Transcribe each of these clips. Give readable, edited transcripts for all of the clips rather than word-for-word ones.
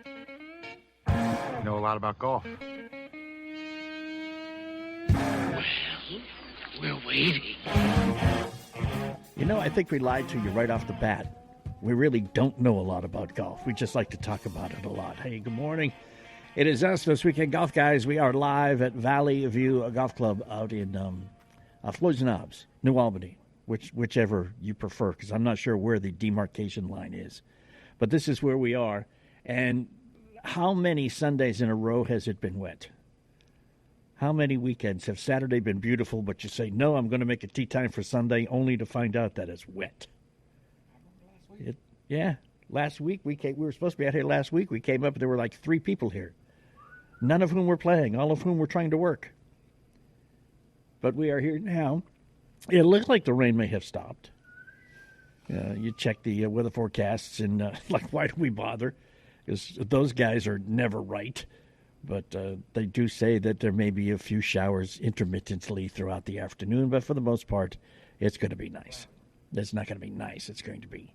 You know a lot about golf. Well, we're waiting. You know, I think we lied to you right off the bat. We really don't know a lot about golf. We just like to talk about it a lot. Hey, good morning. It is us, This Weekend Golf Guys. We are live at Valley View Golf Club out in Floyd's Knobs, New Albany, whichever you prefer, because I'm not sure where the demarcation line is. But this is where we are. And how many Sundays in a row has it been wet? How many weekends have Saturday been beautiful, but you say, no, I'm going to make a tee time for Sunday, only to find out that it's wet? Last week we were supposed to be out here last week. We came up, there were like 3 people here, none of whom were playing, all of whom were trying to work. But we are here now. It looks like the rain may have stopped. You check the weather forecasts, and like, why do we bother? Because those guys are never right. But they do say that there may be a few showers intermittently throughout the afternoon. But for the most part, it's going to be nice. It's not going to be nice. It's going to be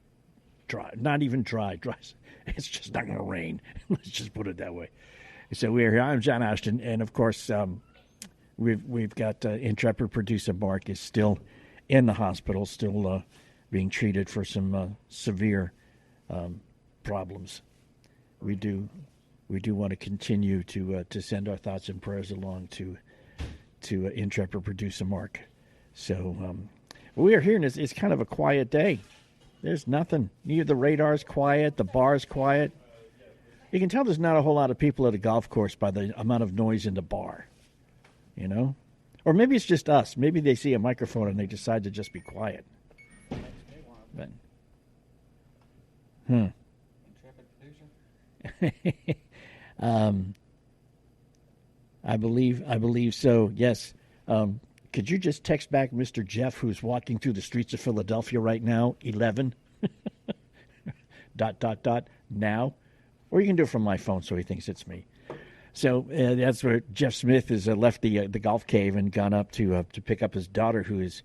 dry. Not even dry. It's just not going to rain. Let's just put it that way. So we're here. I'm John Ashton. And, of course, we've got intrepid producer Mark is still in the hospital, still being treated for some severe problems. We do want to continue to send our thoughts and prayers along to intrepid producer Mark. So we are here, and it's kind of a quiet day. There's nothing. The radar's quiet, the bar's quiet. You can tell there's not a whole lot of people at a golf course by the amount of noise in the bar, you know? Or maybe it's just us. Maybe they see a microphone and they decide to just be quiet. But, I believe so. Yes. Could you just text back Mr. Jeff, who's walking through the streets of Philadelphia right now, 11, ... now, or you can do it from my phone so he thinks it's me. So that's where Jeff Smith has left the golf cave and gone up to pick up his daughter, who is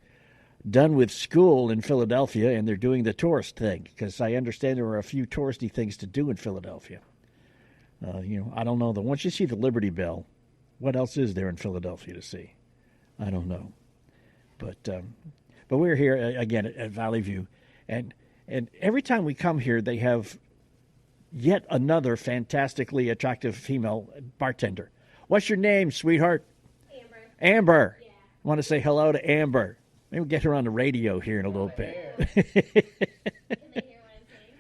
done with school in Philadelphia, and they're doing the tourist thing, because I understand there are a few touristy things to do in Philadelphia. I don't know. Once you see the Liberty Bell, what else is there in Philadelphia to see? I don't know. But we're here again at Valley View, and every time we come here, they have yet another fantastically attractive female bartender. What's your name, sweetheart? Amber. Yeah. I want to say hello to Amber. Maybe we'll get her on the radio here in a little bit. Can they hear what I'm saying?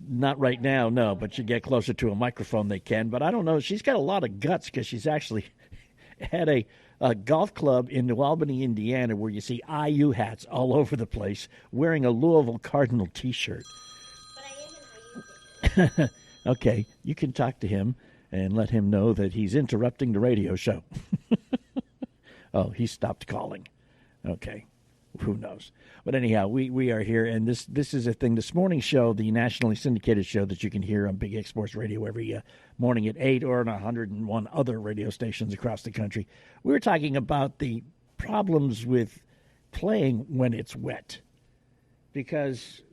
Not right now, no, but you get closer to a microphone, they can. But I don't know. She's got a lot of guts, because she's actually had a golf club in New Albany, Indiana, where you see IU hats all over the place, wearing a Louisville Cardinal T-shirt. But I am an IU fan. Okay, you can talk to him and let him know that he's interrupting the radio show. Oh, he stopped calling. Okay, who knows? But anyhow, we are here, and this is a thing. This morning's show, the nationally syndicated show that you can hear on Big X Sports Radio every morning at 8 or on 101 other radio stations across the country. We were talking about the problems with playing when it's wet, because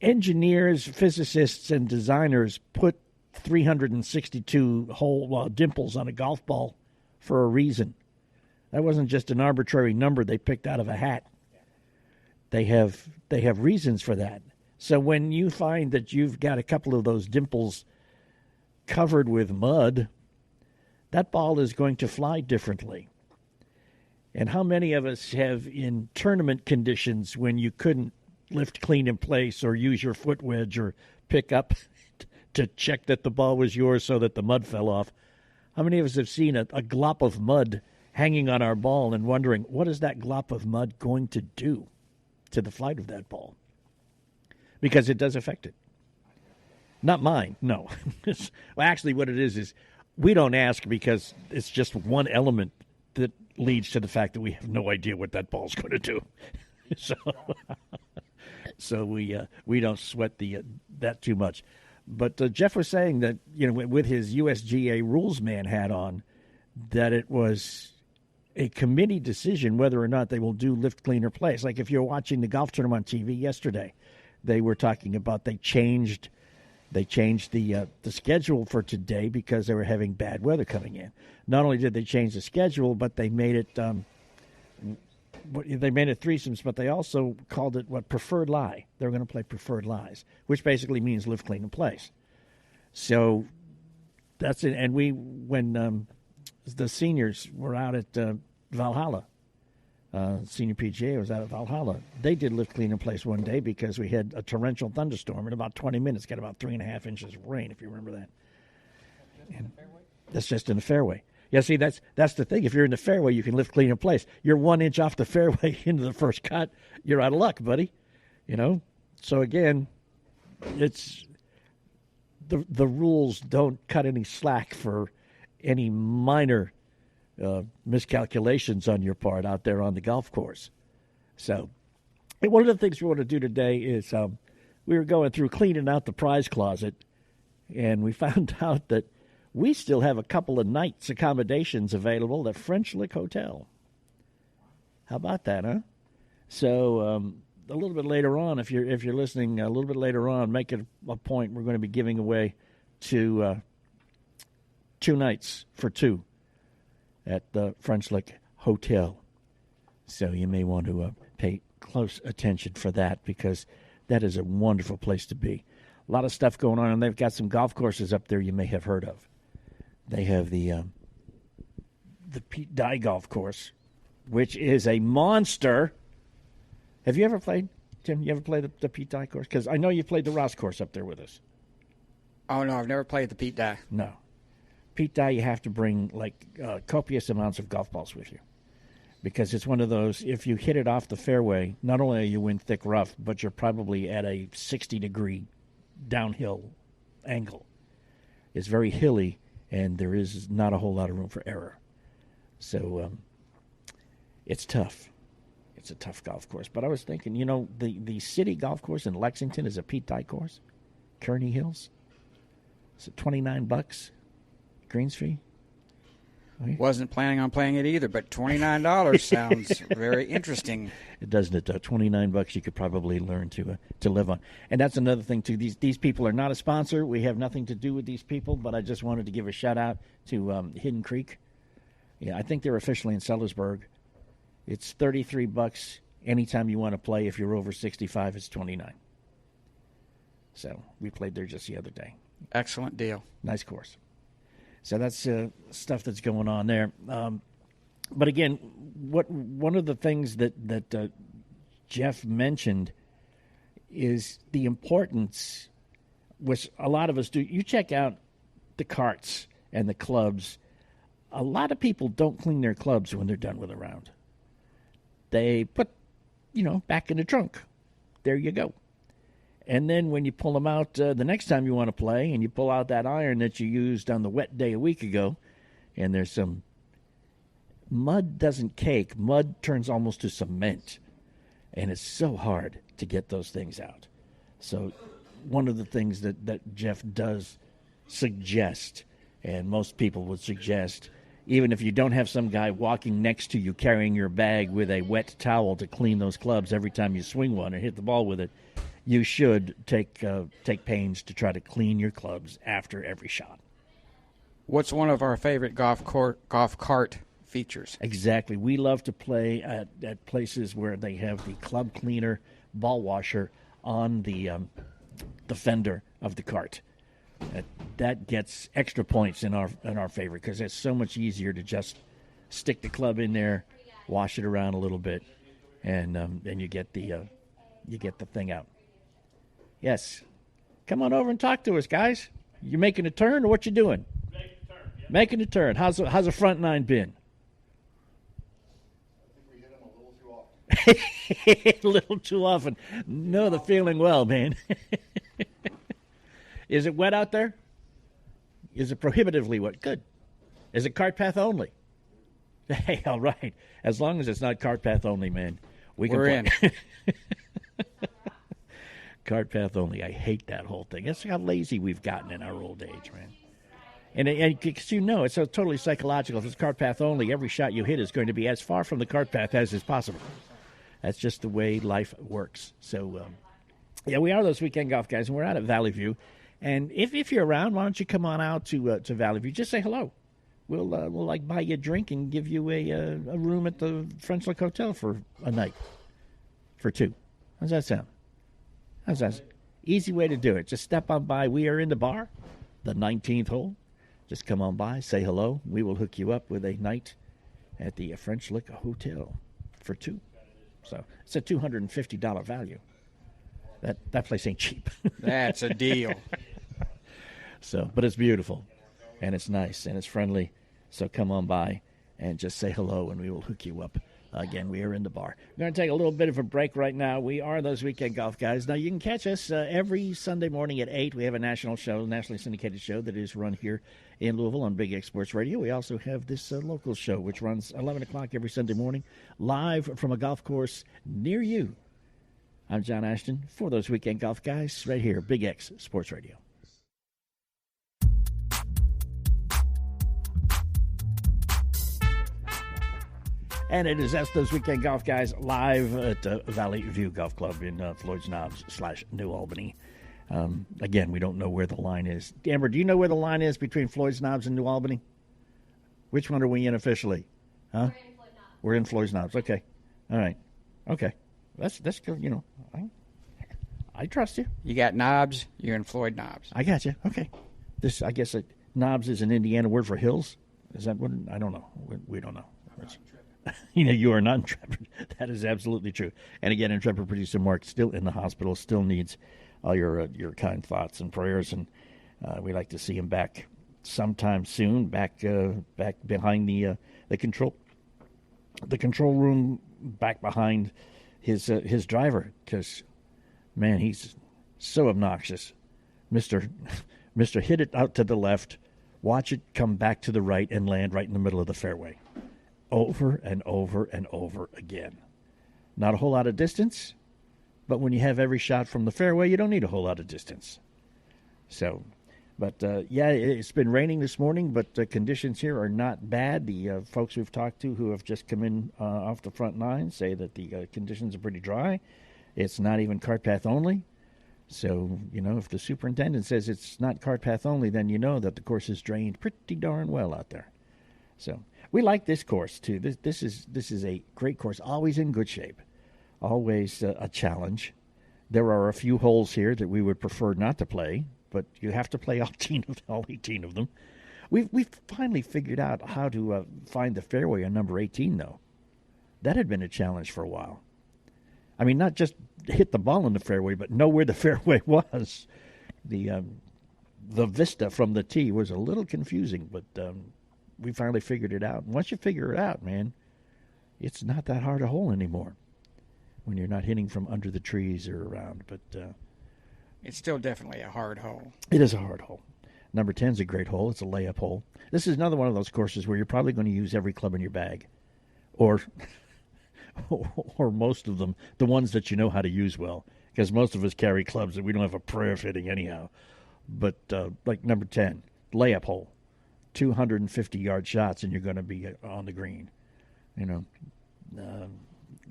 engineers, physicists, and designers put 362 hole dimples on a golf ball for a reason. That wasn't just an arbitrary number they picked out of a hat. They have reasons for that. So when you find that you've got a couple of those dimples covered with mud, that ball is going to fly differently. And how many of us have, in tournament conditions, when you couldn't lift clean in place or use your foot wedge or pick up to check that the ball was yours so that the mud fell off, how many of us have seen a glop of mud hanging on our ball and wondering, what is that glop of mud going to do to the flight of that ball? Because it does affect it. Not mine, no. Well, actually, what it is we don't ask, because it's just one element that leads to the fact that we have no idea what that ball's going to do. So we don't sweat that too much. But Jeff was saying that, with his USGA rules man hat on, that it was a committee decision whether or not they will do lift, clean, or place. Like if you're watching the golf tournament on TV yesterday, they were talking about they changed They changed the schedule for today because they were having bad weather coming in. Not only did they change the schedule, but they made it threesomes, but they also called it preferred lie. They were going to play preferred lies, which basically means live clean in place. So that's it. And when the seniors were out at Valhalla, Senior PGA was out at Valhalla, they did live clean in place one day because we had a torrential thunderstorm in about 20 minutes, got about 3.5 inches of rain, if you remember that. And that's just in the fairway. Yeah, see, that's the thing. If you're in the fairway, you can live clean in place. You're 1 inch off the fairway into the first cut, you're out of luck, buddy. So again, it's the rules don't cut any slack for any minor miscalculations on your part out there on the golf course. So one of the things we want to do today is we were going through cleaning out the prize closet, and we found out that we still have a couple of nights accommodations available at French Lick Hotel. How about that, huh? So a little bit later on, if you're listening, a little bit later on, make it a point. We're going to be giving away 2 nights for 2 at the French Lick Hotel. So you may want to pay close attention for that, because that is a wonderful place to be. A lot of stuff going on, and they've got some golf courses up there you may have heard of. They have the Pete Dye Golf Course, which is a monster. Have you ever played, Tim? You ever played the Pete Dye course? Because I know you played the Ross course up there with us. Oh, no, I've never played the Pete Dye. No. Pete Dye, you have to bring copious amounts of golf balls with you, because it's one of those, if you hit it off the fairway, not only are you in thick rough, but you're probably at a 60-degree downhill angle. It's very hilly, and there is not a whole lot of room for error. So it's tough. It's a tough golf course. But I was thinking, the city golf course in Lexington is a Pete Dye course. Kearney Hills. It's $29. Greens fee. Wasn't planning on playing it either, but $29 sounds very interesting. It doesn't it? $29 you could probably learn to live on. And that's another thing too. These people are not a sponsor. We have nothing to do with these people, but I just wanted to give a shout out to Hidden Creek. Yeah, I think they're officially in Sellersburg. It's $33 anytime you want to play. If you're over 65, it's $29. So we played there just the other day. Excellent deal. Nice course. So that's stuff that's going on there. But again, one of the things that Jeff mentioned is the importance, which a lot of us do. You check out the carts and the clubs. A lot of people don't clean their clubs when they're done with a round. They put, back in the trunk. There you go. And then when you pull them out the next time you want to play, and you pull out that iron that you used on the wet day a week ago, and there's some mud doesn't cake. Mud turns almost to cement. And it's so hard to get those things out. So one of the things that Jeff does suggest, and most people would suggest, even if you don't have some guy walking next to you carrying your bag with a wet towel to clean those clubs every time you swing one or hit the ball with it, you should take pains to try to clean your clubs after every shot. What's one of our favorite golf cart features? Exactly. We love to play at places where they have the club cleaner, ball washer on the fender of the cart. That gets extra points in our favor, because it's so much easier to just stick the club in there, wash it around a little bit, and you get the thing out. Yes. Come on over and talk to us, guys. You making a turn, or what you doing? Making a turn. Yeah. Making a turn. How's the front nine been? I think we hit him a little too often. A little too often. Know the feeling well, man. Is it wet out there? Is it prohibitively wet? Good. Is it cart path only? Hey, all right. As long as it's not cart path only, man, We're in. Cart path only. I hate that whole thing. That's how lazy we've gotten in our old age, man. And because it's so totally psychological. If it's cart path only, every shot you hit is going to be as far from the cart path as is possible. That's just the way life works. So, we are those weekend golf guys, and we're out at Valley View. And if you're around, why don't you come on out to Valley View? Just say hello. We'll like buy you a drink and give you a room at the French Lick Hotel for a night, for two. How's that sound? How's that? Easy way to do it. Just step on by. We are in the bar, the 19th hole. Just come on by, say hello. We will hook you up with a night at the French Lick Hotel for two. So it's a $250 value. That place ain't cheap. That's a deal. So, but it's beautiful, and it's nice, and it's friendly. So come on by and just say hello, and we will hook you up. Again, we are in the bar. We're going to take a little bit of a break right now. We are those weekend golf guys. Now, you can catch us every Sunday morning at 8. We have a national show, nationally syndicated show that is run here in Louisville on Big X Sports Radio. We also have this local show, which runs 11 o'clock every Sunday morning, live from a golf course near you. I'm John Ashton for those weekend golf guys right here, Big X Sports Radio. And it is those weekend golf guys live at Valley View Golf Club in Floyd's Knobs / New Albany. Again, we don't know where the line is. Amber, do you know where the line is between Floyd's Knobs and New Albany? Which one are we in officially? Huh? We're in Floyd's Knobs. Okay. All right. Okay. That's good. You know, I trust you. You got knobs. You're in Floyd Knobs. I got you. Okay. This, I guess, knobs is an Indiana word for hills. Is that what? I don't know. We don't know. You know, you are not intrepid. That is absolutely true. And again, intrepid producer Mark still in the hospital, still needs all your kind thoughts and prayers, and we like to see him back sometime soon, back behind the control room, back behind his driver, because man, he's so obnoxious. Mister hit it out to the left, watch it come back to the right and land right in the middle of the fairway. Over and over and over again. Not a whole lot of distance, but when you have every shot from the fairway, you don't need a whole lot of distance. So, but yeah, it's been raining this morning, but the conditions here are not bad. The folks we've talked to who have just come in off the front nine say that the conditions are pretty dry. It's not even cart path only. So, you know, if the superintendent says it's not cart path only, then you know that the course is drained pretty darn well out there. So we like this course too. This is a great course, always in good shape, always a challenge. There are a few holes here that we would prefer not to play, but you have to play all 18 of them. We've finally figured out how to find the fairway on number 18, though. That had been a challenge for a while. I mean, not just hit the ball in the fairway, but know where the fairway was. The vista from the tee was a little confusing, but we finally figured it out. And once you figure it out, man, it's not that hard a hole anymore when you're not hitting from under the trees or around. But it's still definitely a hard hole. It is a hard hole. Number 10 is a great hole. It's a layup hole. This is another one of those courses where you're probably going to use every club in your bag, or most of them, the ones that you know how to use well, because most of us carry clubs that we don't have a prayer of hitting anyhow. But like number 10, layup hole. 250-yard shots, and you're going to be on the green. You know,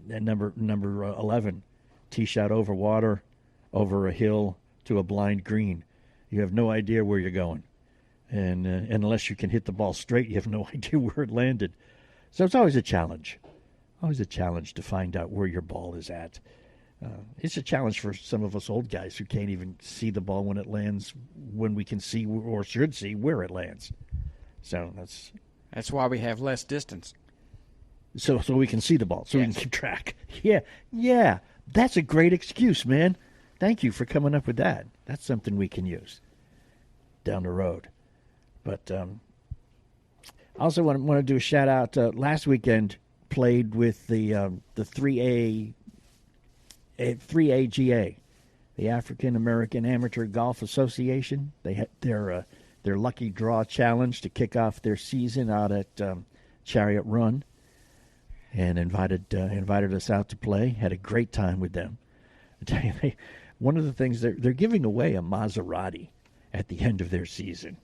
and number 11, tee shot over water, over a hill to a blind green. You have no idea where you're going, and unless you can hit the ball straight, you have no idea where it landed. So it's always a challenge to find out where your ball is at. It's a challenge for some of us old guys who can't even see the ball when it lands, when we can see or should see where it lands. So that's why we have less distance. So we can see the ball, so we can keep track. Yeah, that's a great excuse, man. Thank you for coming up with that. That's something we can use down the road. But I also want to do a shout out. Last weekend played with the 3A GA, the African American Amateur Golf Association. They had their lucky draw challenge to kick off their season out at Chariot Run, and invited us out to play. Had a great time with them. I tell you, one of the things they're giving away a Maserati at the end of their season,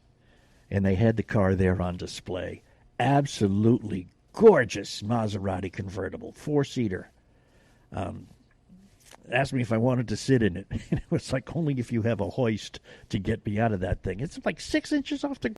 and they had the car there on display. Absolutely gorgeous Maserati convertible, 4-seater. asked me if I wanted to sit in it. And it was like, only if you have a hoist to get me out of that thing. It's like 6 inches off the